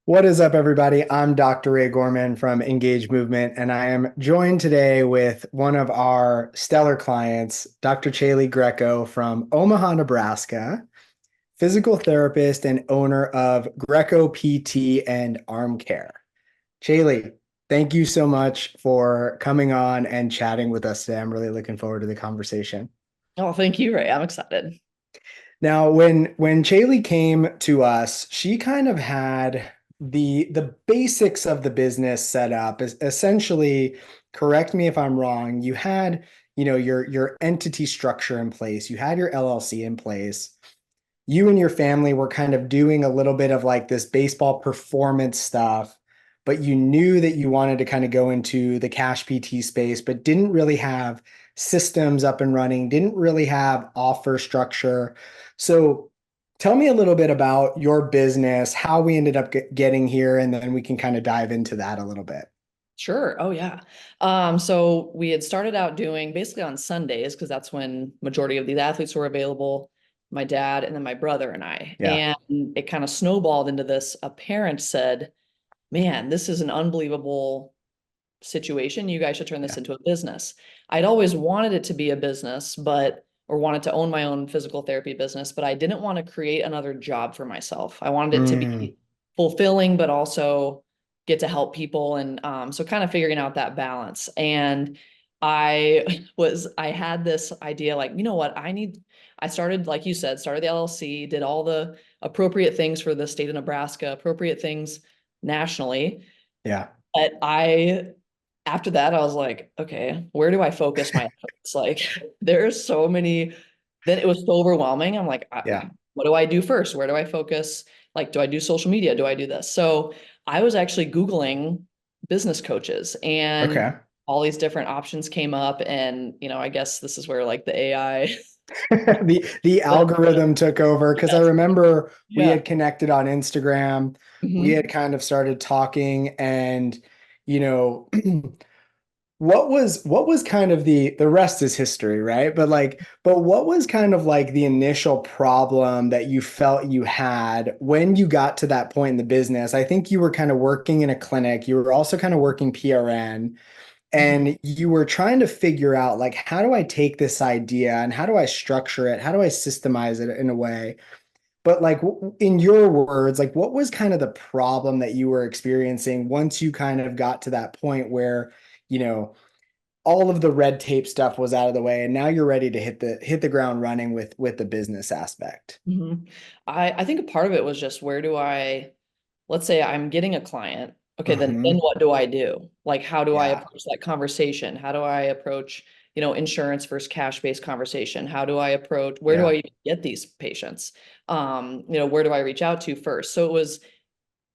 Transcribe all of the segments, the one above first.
What is up, everybody? I'm Dr. Ray Gorman from Engage Movement, and I am joined today with one of our stellar clients, Dr. Chaeli Greco from Omaha, Nebraska, physical therapist and owner of Greco PT and Arm Care. Chaeli, thank you so much for coming on and chatting with us today. I'm really looking forward to the conversation. Oh, thank you, Ray. I'm excited. Now, when Chaeli came to us, she kind of had the basics of the business set up. Essentially, correct me if I'm wrong, you had, your entity structure in place, you had your LLC in place. You and your family were kind of doing a little bit of like this baseball performance stuff, but you knew that you wanted to kind of go into the cash PT space, but didn't really have systems up and running, didn't really have offer structure. So tell me a little bit about your business, how we ended up getting here, and then we can kind of dive into that a little bit. Sure. Oh, yeah. So we had started out doing basically on Sundays because that's when majority of these athletes were available. My dad and then my brother and I, Yeah. and it kind of snowballed into this. A parent said, "Man, this is an unbelievable situation. You guys should turn this Yeah. into a business." I'd always wanted it to be a business, or wanted to own my own physical therapy business, but I didn't want to create another job for myself. I wanted it to Mm, be fulfilling, but also get to help people. And so kind of figuring out that balance. And I had this idea like, you know what, I started, like you said, started the LLC, did all the appropriate things for the state of Nebraska, appropriate things nationally. yeah. But after that, I was like, okay, where do I focus my efforts? Like, there's so many, then it was so overwhelming. I'm like, Yeah. what do I do first? Where do I focus? Like, do I do social media? Do I do this? So I was actually Googling business coaches and Okay. all these different options came up. And, I guess this is where like the AI, The algorithm took over because I yes, remember we yeah. had connected on Instagram. We had Hmm. kind of started talking and you know what was kind of the rest is history, right? But what was kind of like the initial problem that you felt you had when you got to that point in the business? I think you were kind of working in a clinic. You were also kind of working PRN and you were trying to figure out like how do I take this idea and how do I structure it, how do I systemize it in a way, but like in your words, like what was kind of the problem that you were experiencing once you kind of got to that point where you know all of the red tape stuff was out of the way and now you're ready to hit the ground running with the business aspect. Hmm. I think a part of it was just let's say I'm getting a client. Okay, then Hmm. what do I do? Like, how do I Yeah. approach that conversation? How do I approach, insurance versus cash-based conversation? How do I approach, where do I Yeah. even get these patients? Where do I reach out to first? So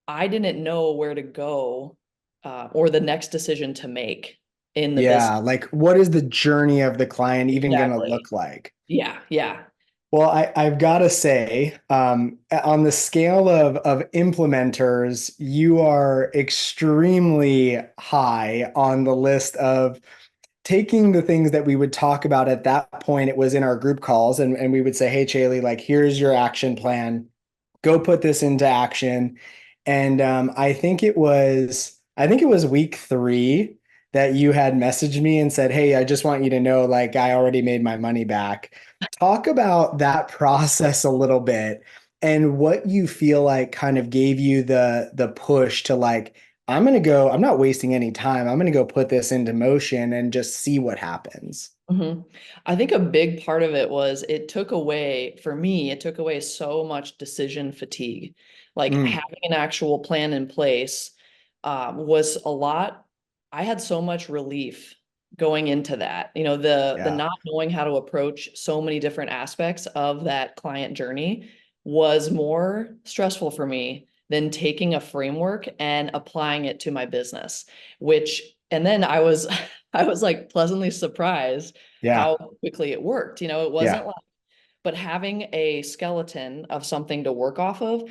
I didn't know where to go, or the next decision to make in the business. Yeah, like what is the journey of the client even going to Exactly. look like? Yeah, yeah. Well, I've got to say, on the scale of implementers, you are extremely high on the list of taking the things that we would talk about at that point. It was in our group calls, and we would say, "Hey, Chaeli, like here's your action plan. Go put this into action." And I think it was week 3 that you had messaged me and said, "Hey, I just want you to know, like I already made my money back." Talk about that process a little bit and what you feel like kind of gave you the push to like, I'm not wasting any time. I'm gonna go put this into motion and just see what happens. Hmm. I think a big part of it was for me, it took away so much decision fatigue. Like Mm, having an actual plan in place was a lot. I had so much relief going into that. The yeah. not knowing how to approach so many different aspects of that client journey was more stressful for me than taking a framework and applying it to my business, and then I was like pleasantly surprised Yeah. how quickly it worked. It Yeah. wasn't like, but having a skeleton of something to work off of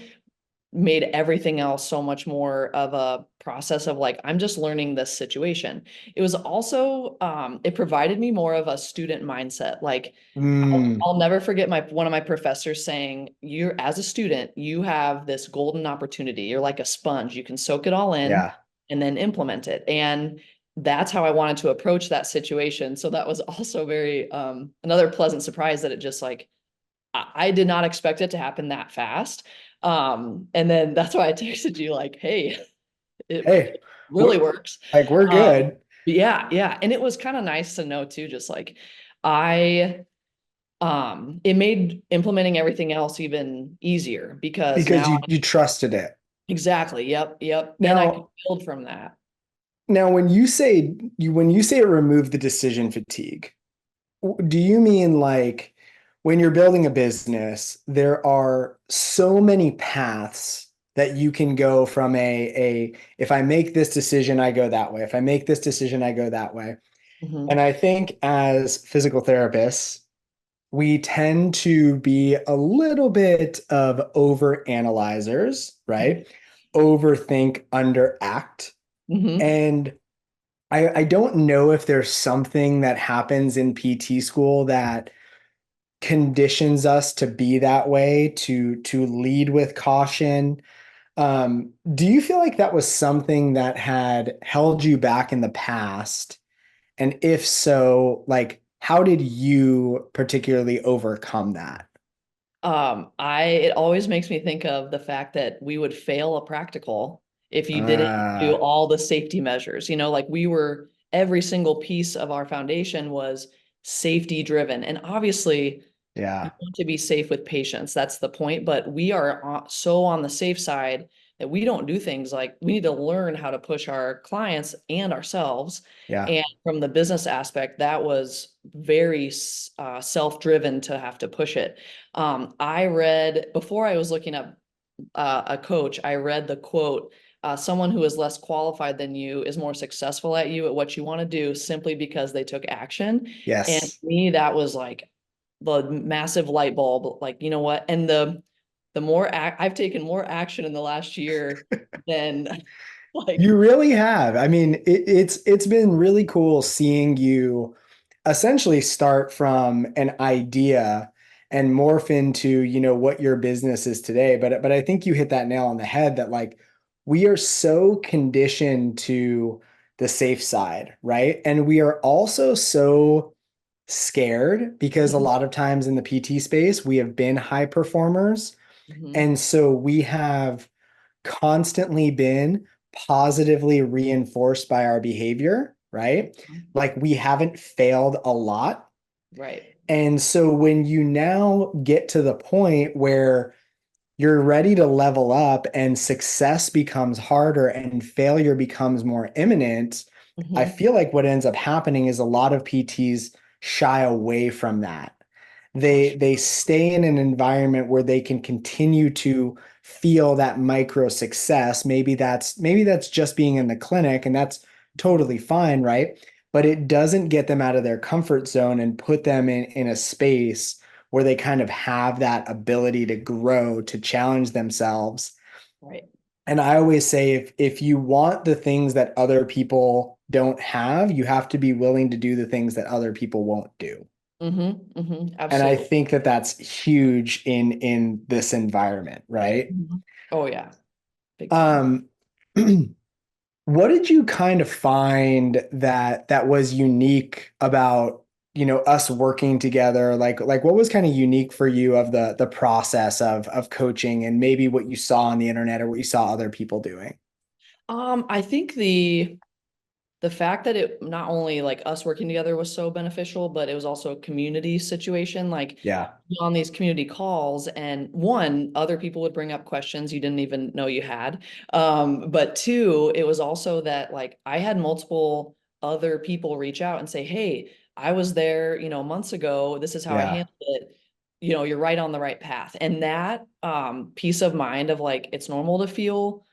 made everything else so much more of a process of like, I'm just learning this situation. It was also, it provided me more of a student mindset. Like, Mm, I'll never forget one of my professors saying, "You're as a student, you have this golden opportunity. You're like a sponge. You can soak it all in yeah. and then implement it." And that's how I wanted to approach that situation. So that was also very another pleasant surprise that it just like I did not expect it to happen that fast. And then that's why I texted you like, "Hey, it Hey, really we're works." we're Um, good but yeah, yeah, and it was kind of nice to know too, just like I it made implementing everything else even easier because because now you trusted it. exactly, yep, yep, and I could Now, build from that. when you say remove the decision fatigue, do you mean like when you're building a business, there are so many paths that you can go from a if I make this decision, I go that way. If I make this decision, I go that way. And Hmm. I think as physical therapists, we tend to be a little bit of over analyzers, right? Overthink, underact. Hmm. And I don't know if there's something that happens in PT school that conditions us to be that way, to lead with caution. Do you feel like that was something that had held you back in the past? And if so, like, how did you particularly overcome that? It always makes me think of the fact that we would fail a practical if you didn't do Uh, all the safety measures. Like we were, every single piece of our foundation was safety driven. And obviously, you yeah, want to be safe with patients. That's the point. But we are so on the safe side that we don't do things like we need to learn how to push our clients and ourselves. yeah, And from the business aspect, that was very self-driven to have to push it. I read before I was looking up a coach, I read the quote, someone who is less qualified than you is more successful at you at what you want to do simply because they took action. And to yes. me, that was like the massive light bulb. Like, you know what? And the more I've taken more action in the last year than like, You really have. I mean, it's been really cool seeing you essentially start from an idea and morph into, what your business is today. But I think you hit that nail on the head that like we are so conditioned to the safe side, right? And we are also so scared because a mhm, lot of times in the PT space, we have been high performers. mhm, And so we have constantly been positively reinforced by our behavior, right? Like we haven't failed a lot. right. And so when you now get to the point where you're ready to level up and success becomes harder and failure becomes more imminent, I Mhm, feel like what ends up happening is a lot of PTs shy away from that. for They sure. stay in an environment where they can continue to feel that micro success. Maybe that's just being in the clinic and that's totally fine, right? But it doesn't get them out of their comfort zone and put them in a space where they kind of have that ability to grow, to challenge themselves. Right. And I always say if you want the things that other people don't have, you have to be willing to do the things that other people won't do. And I Absolutely. think that that's huge in this environment, right? Mhm. Oh yeah, big time. Um, what did you kind of find that was unique about, us working together? Like what was kind of unique for you of the process of coaching and maybe what you saw on the internet or what you saw other people doing? I think the fact that it not only like us working together was so beneficial, but it was also a community situation. Like Yeah. on these community calls, and one, other people would bring up questions you didn't even know you had. But two, it was also that like I had multiple other people reach out and say, "Hey, I was there, months ago. This is how I Yeah. handled it. You're right on the right path." And that peace of mind of like it's normal to feel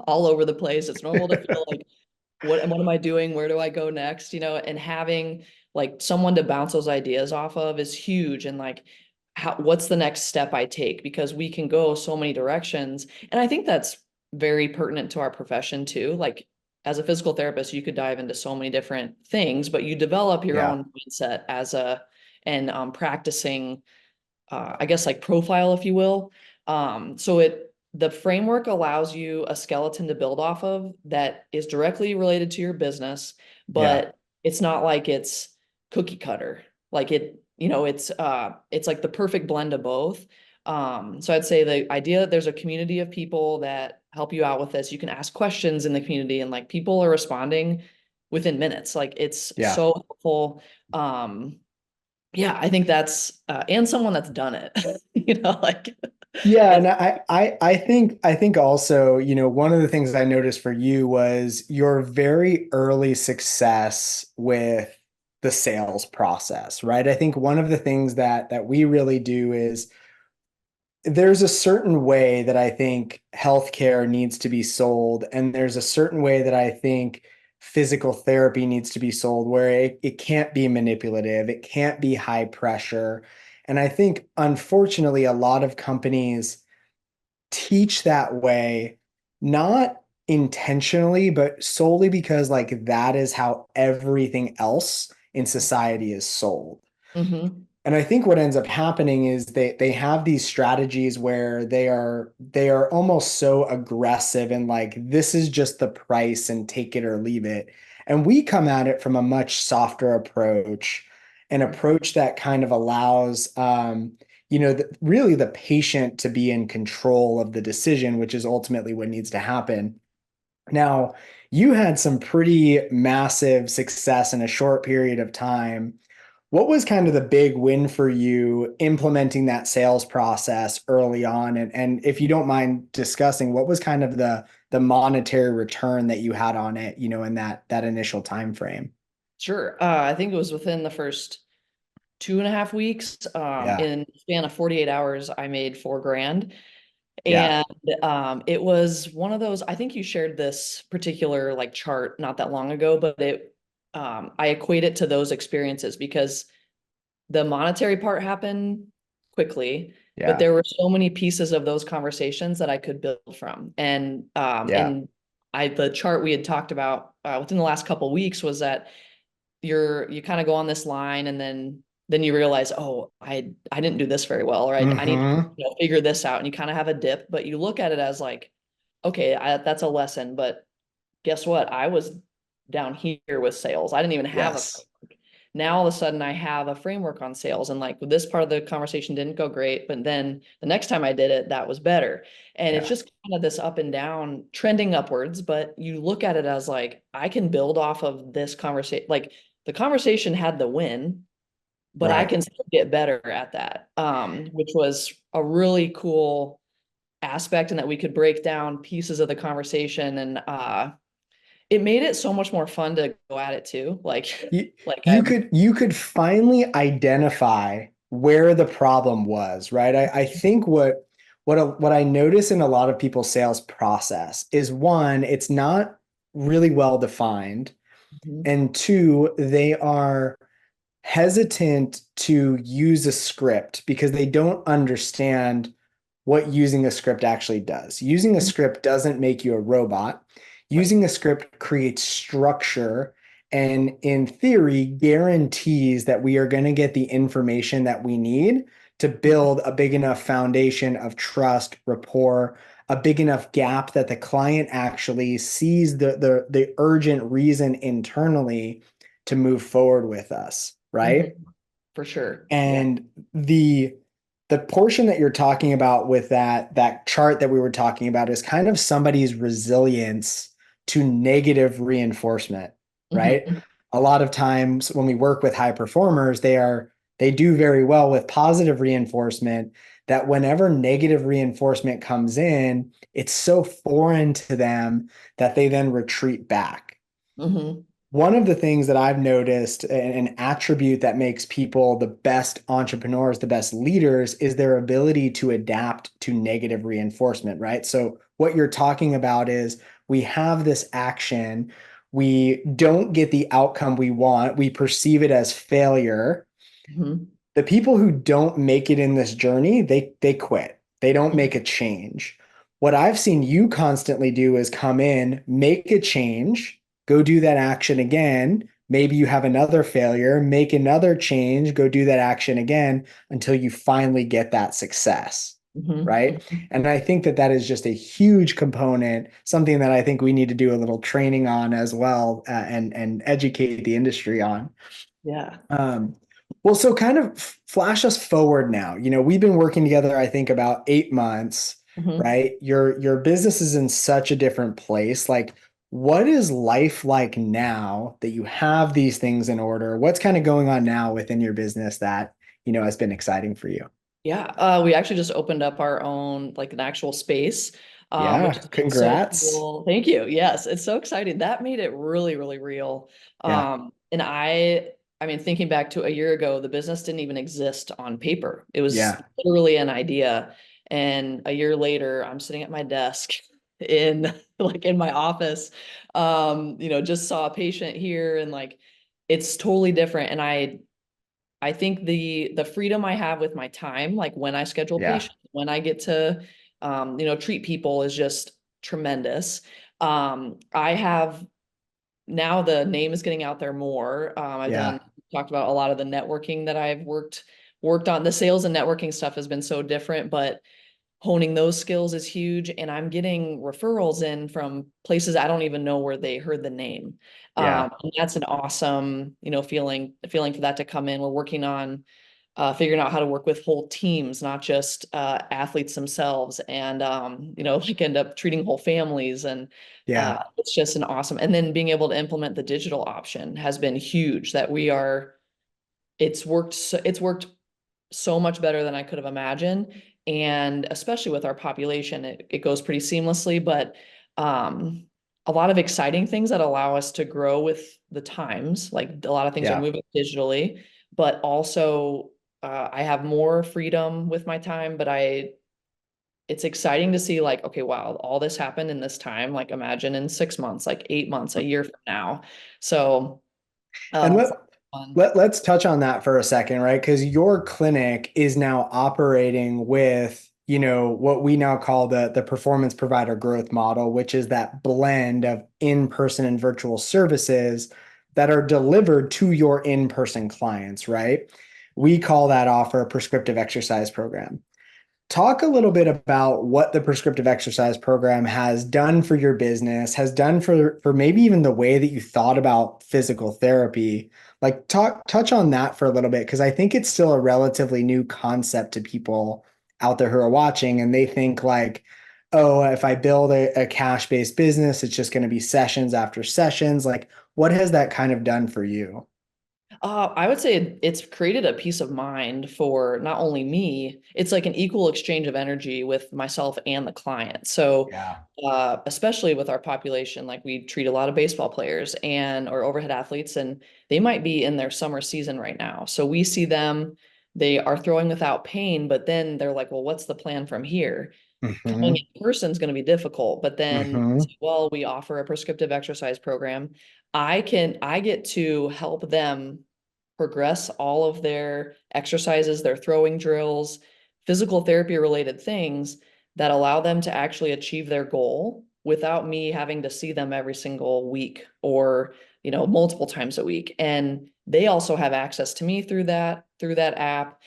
all over the place. It's normal to feel like what am I doing? Where do I go next? And having like someone to bounce those ideas off of is huge. And like what's the next step I take? Because we can go so many directions. And I think that's very pertinent to our profession too. Like as a physical therapist, you could dive into so many different things, but you develop your Yeah. own mindset as and practicing, I guess like profile, if you will. The framework allows you a skeleton to build off of that is directly related to your business, Yeah. but it's not like it's cookie cutter. Like it's like the perfect blend of both. So I'd say the idea that there's a community of people that help you out with this, you can ask questions in the community and like people are responding within minutes. Like it's Yeah. so helpful. Um, yeah, I think that's and someone that's done it, like Yeah, that's and I think also, one of the things I noticed for you was your very early success with the sales process, right? I think one of the things that we really do is there's a certain way that I think healthcare needs to be sold, and there's a certain way that I think physical therapy needs to be sold where it can't be manipulative, it can't be high pressure. And I think, unfortunately, a lot of companies teach that way, not intentionally, but solely because like that is how everything else in society is sold. hmm And I think what ends up happening is they have these strategies where they are almost so aggressive and like this is just the price and take it or leave it. And we come at it from a much softer approach, an approach that kind of allows really the patient to be in control of the decision, which is ultimately what needs to happen. Now, you had some pretty massive success in a short period of time. What was kind of the big win for you implementing that sales process early on? And if you don't mind discussing, what was kind of the monetary return that you had on it, in that initial time frame? Sure. I think it was within the first 2.5 weeks. Yeah. In the span of 48 hours, I made 4 grand. Yeah. And it was one of those, I think you shared this particular like chart not that long ago, but I equate it to those experiences because the monetary part happened quickly, but Yeah. there were so many pieces of those conversations that I could build from. Yeah. And the chart we had talked about within the last couple of weeks was that you kind of go on this line and then you realize, oh, I didn't do this very well, or I need to Mm-hmm. figure this out. And you kind of have a dip, but you look at it as like, okay, that's a lesson. But guess what? I was down here with sales. I didn't even have a Yes. framework. Now all of a sudden I have a framework on sales. And like this part of the conversation didn't go great, but then the next time I did it, that was better. And it's Yeah. just kind of this up and down, trending upwards. But you look at it as like, I can build off of this conversation. Like the conversation had the win, but I Right. can still get better at that. Which was a really cool aspect, and that we could break down pieces of the conversation and it made it so much more fun to go at it too. Like, You, like you could you could finally identify where the problem was, right? I think what I notice in a lot of people's sales process is one, it's not really well defined, Mhm, and two, they are hesitant to use a script because they don't understand what using a script actually does. Using a mhm, script doesn't make you a robot. right. Using a script creates structure and, in theory, guarantees that we are going to get the information that we need to Mhm, build a big enough foundation of trust, rapport, a big enough gap that the client actually sees the urgent reason internally to move forward with us, mhm, right? for sure. Yeah. And the portion that you're talking about with that chart that we were talking about is kind of somebody's resilience to negative reinforcement, right? Mhm, A lot of times when we work with high performers, they do very well with positive reinforcement, that whenever negative reinforcement comes in, it's so foreign to them that they then retreat back. mhm, One of the things that I've noticed, an attribute that makes people the best entrepreneurs, the best leaders, is their ability to adapt to negative reinforcement, right? So, what you're talking about is we have this action, we don't get the outcome we want, we perceive it as failure. mhm, the people who don't make it in this journey, they quit. They don't make a change. What I've seen you constantly do is come in, make a change, go do that action again. Maybe you have another failure, make another change, go do that action again until you finally get that success. Mhm, Right. mhm. And I think that that is just a huge component, something that I think we need to do a little training on as well, and educate the industry on. Yeah. Um, well, so kind of flash us forward now. We've been working together, I think, about 8 months, Mhm. right? Your business is in such a different place. Like, what is life like now that you have these things in order? What's kind of going on now within your business that, has been exciting for you? Yeah, we actually just opened up our own, like an actual space, which Yeah, has been so congrats. cool. Thank you. Yes, it's so exciting. That made it really, really real. Yeah, And I mean, thinking back to a year ago, the business didn't even exist on paper. It was yeah, literally an idea. And a year later, I'm sitting at my desk in like in my office, just saw a patient here and like it's totally different. And I think the freedom I have with my time, like when I schedule yeah, patients, when I get to treat people is just tremendous. I have now the name is getting out there more. I've yeah, done talked about a lot of the networking that I've worked on. The sales and networking stuff has been so different, but honing those skills is huge. And I'm getting referrals in from places I don't even know where they heard the name. yeah, And that's an awesome, feeling for that to come in. We're working on figuring out how to work with whole teams, not just athletes themselves, and like end up treating whole families. And yeah, it's just an awesome. And then being able to implement the digital option has been huge. That we are, it's worked so much better than I could have imagined. And especially with our population, it goes pretty seamlessly, but um, a lot of exciting things that allow us to grow with the times. Like a lot of things are yeah. moving digitally, but also I have more freedom with my time, but it's exciting to see like, okay, wow, all this happened in this time. Like imagine in 6 months, like 8 months, a year from now. So And it's fun. let's touch on that for a second, right? Because your clinic is now operating with, what we now call the performance provider growth model, which is that blend of in-person and virtual services that are delivered to your in-person clients, right? We call that offer a prescriptive exercise program. Talk a little bit about what the prescriptive exercise program has done for your business, has done for maybe even the way that you thought about physical therapy. Like touch on that for a little bit because I think it's still a relatively new concept to people out there who are watching, and they think like, oh, if I build a cash-based business, it's just going to be sessions after sessions. Like, what has that kind of done for you? I would say it's created a peace of mind for not only me, it's like an equal exchange of energy with myself and the client. So, Yeah. especially with our population, like we treat a lot of baseball players and or overhead athletes, and they might be in their summer season right now. So we see them, they are throwing without pain, but then they're like, well, what's the plan from here? Coming Hmm. in person is going to be difficult, but then, Hmm. well, we offer a prescriptive exercise program. I get to help them progress all of their exercises, their throwing drills, physical therapy related things that allow them to actually achieve their goal without me having to see them every single week or, multiple times a week. And they also have access to me through that app.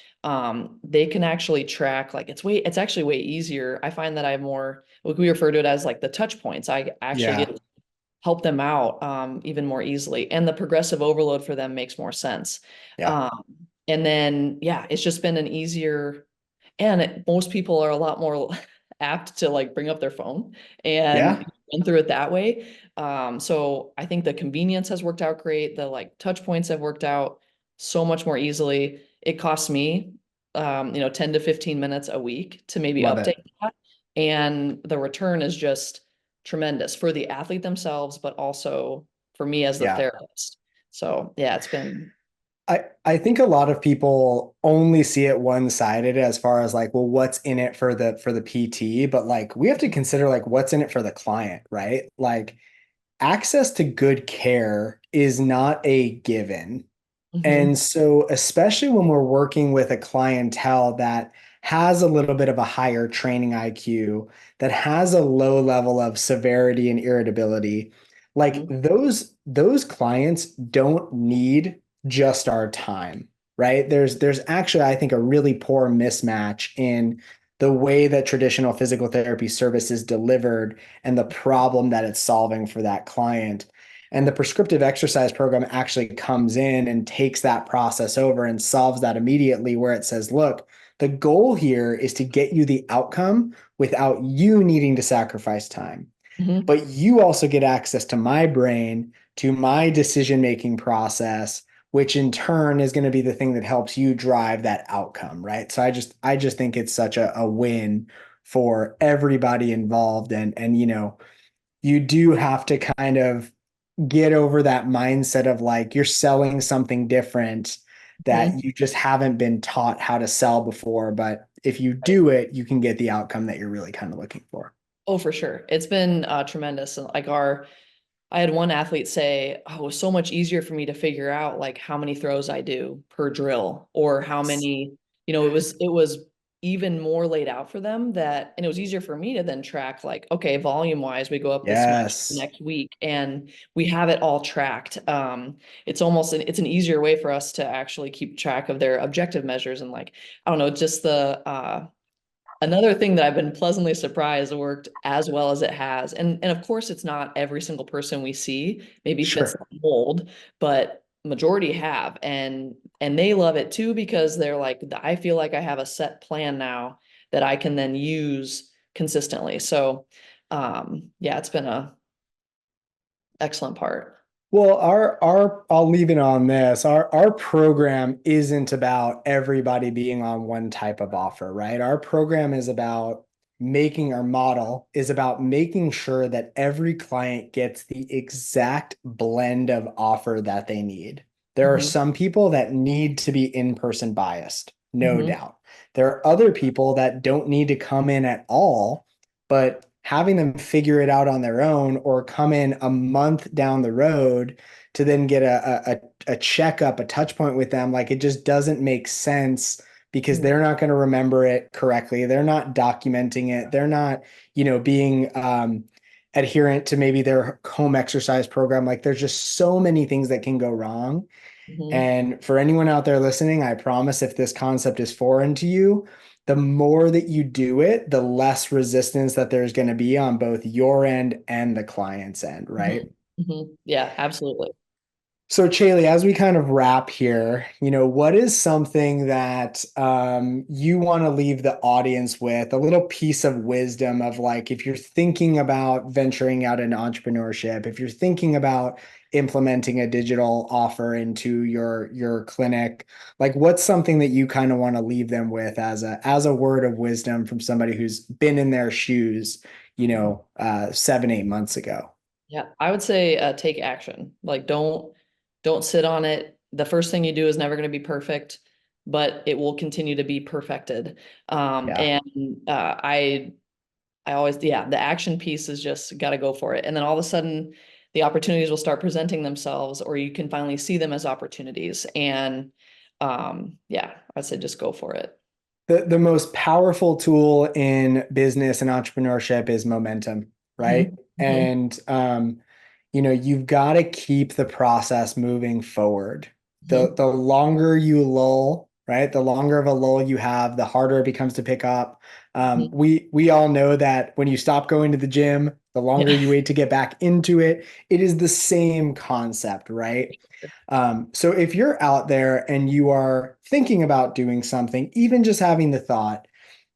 They can actually track, like it's actually way easier. I find that I have more, what we refer to it as like the touch points. I actually Yeah. get to help them out even more easily. And the progressive overload for them makes more sense. Yeah. Um, and then, yeah, it's just been an easier, and most people are a lot more apt to like bring up their phone and Yeah. run through it that way. So I think the convenience has worked out great. The like touch points have worked out so much more easily. It costs me, 10 to 15 minutes a week to maybe Love update it. that. And the return is just tremendous for the athlete themselves, but also for me as the Yeah. therapist. So yeah, it's been. I think a lot of people only see it one-sided as far as like, well, what's in it for the PT, but like we have to consider like what's in it for the client, right? Like access to good care is not a given. Mm-hmm. And so, especially when we're working with a clientele that has a little bit of a higher training IQ, that has a low level of severity and irritability, like Mm-hmm. those clients don't need just our time, right? There's actually, I think, a really poor mismatch in the way that traditional physical therapy service is delivered and the problem that it's solving for that client. And the prescriptive exercise program actually comes in and takes that process over and solves that immediately, where it says, look, the goal here is to get you the outcome without you needing to sacrifice time. Mm-hmm. But you also get access to my brain, to my decision making process, which in turn is going to be the thing that helps you drive that outcome, right? So I just think it's such a win for everybody involved. And you do have to kind of get over that mindset of like you're selling something different that Mm-hmm. you just haven't been taught how to sell before. But if you do it, you can get the outcome that you're really kind of looking for. Oh, for sure. It's been tremendous. Like I had one athlete say, "Oh, it was so much easier for me to figure out like how many throws I do per drill or how many, it was even more laid out for them that, and it was easier for me to then track like, okay, volume wise, we go up this much Yes. next week and we have it all tracked. It's an easier way for us to actually keep track of their objective measures and like, I don't know, just the another thing that I've been pleasantly surprised worked as well as it has. And of course it's not every single person we see maybe fits Sure. the mold, but majority have. And they love it too because they're like, I feel like I have a set plan now that I can then use consistently. So yeah, it's been a excellent part. Well, our I'll leave it on this. Our program isn't about everybody being on one type of offer, right? Our program is about making our model is about making sure that every client gets the exact blend of offer that they need. There are Hmm. some people that need to be in-person biased, no Hmm. doubt. There are other people that don't need to come in at all, but having them figure it out on their own or come in a month down the road to then get a checkup, a touch point with them, like it just doesn't make sense because they're not going to remember it correctly. They're not documenting it. They're not, being adherent to maybe their home exercise program. Like there's just so many things that can go wrong. Hmm. And for anyone out there listening, I promise if this concept is foreign to you, the more that you do it, the less resistance that there's going to be on both your end and the client's end, Hmm. right? Hmm. Yeah, absolutely. So, Chaeli, as we kind of wrap here, what is something that you want to leave the audience with, a little piece of wisdom of like, if you're thinking about venturing out into entrepreneurship, if you're thinking about implementing a digital offer into your clinic, like what's something that you kind of want to leave them with as a word of wisdom from somebody who's been in their shoes, 7, 8 months ago? Yeah, I would say take action. Like don't sit on it. The first thing you do is never going to be perfect, but it will continue to be perfected. Yeah. And I always, yeah, the action piece is just got to go for it. And then all of a sudden the opportunities will start presenting themselves or you can finally see them as opportunities. And yeah, I'd say just go for it. The most powerful tool in business and entrepreneurship is momentum, Hmm. right? Hmm. And you've got to keep the process moving forward. The Hmm. longer you lull, right? The longer of a lull you have, the harder it becomes to pick up. Hmm. We all know that when you stop going to the gym, the longer Yeah. you wait to get back into it, it is the same concept, right? So if you're out there and you are thinking about doing something, even just having the thought,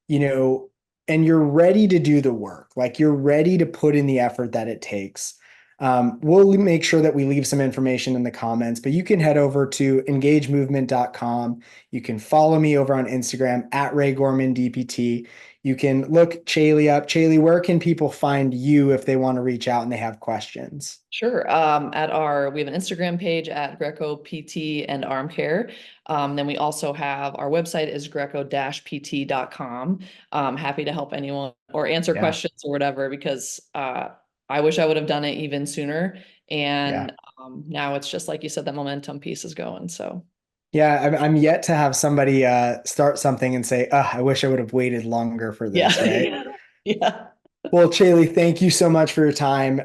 you know, and you're ready to do the work, like you're ready to put in the effort that it takes. We'll make sure that we leave some information in the comments, but you can head over to engagemovement.com. You can follow me over on Instagram at Ray Gorman DPT. You can look Chaeli up. Chaeli, where can people find you if they want to reach out and they have questions? Sure. We have an Instagram page at Greco PT and Arm Care. Then we also have our website is greco-pt.com. Happy to help anyone or answer Yeah. questions or whatever, because I wish I would have done it even sooner. Yeah. And now it's just like you said, the momentum piece is going. So Yeah, I'm yet to have somebody start something and say, I wish I would have waited longer for this, right? yeah. Yeah. Well, Chaeli, thank you so much for your time.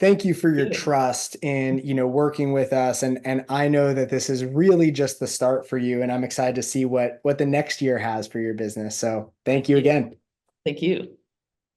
Thank you for your Good. trust in, working with us. And I know that this is really just the start for you, and I'm excited to see what the next year has for your business. So thank you Yeah. again. Thank you.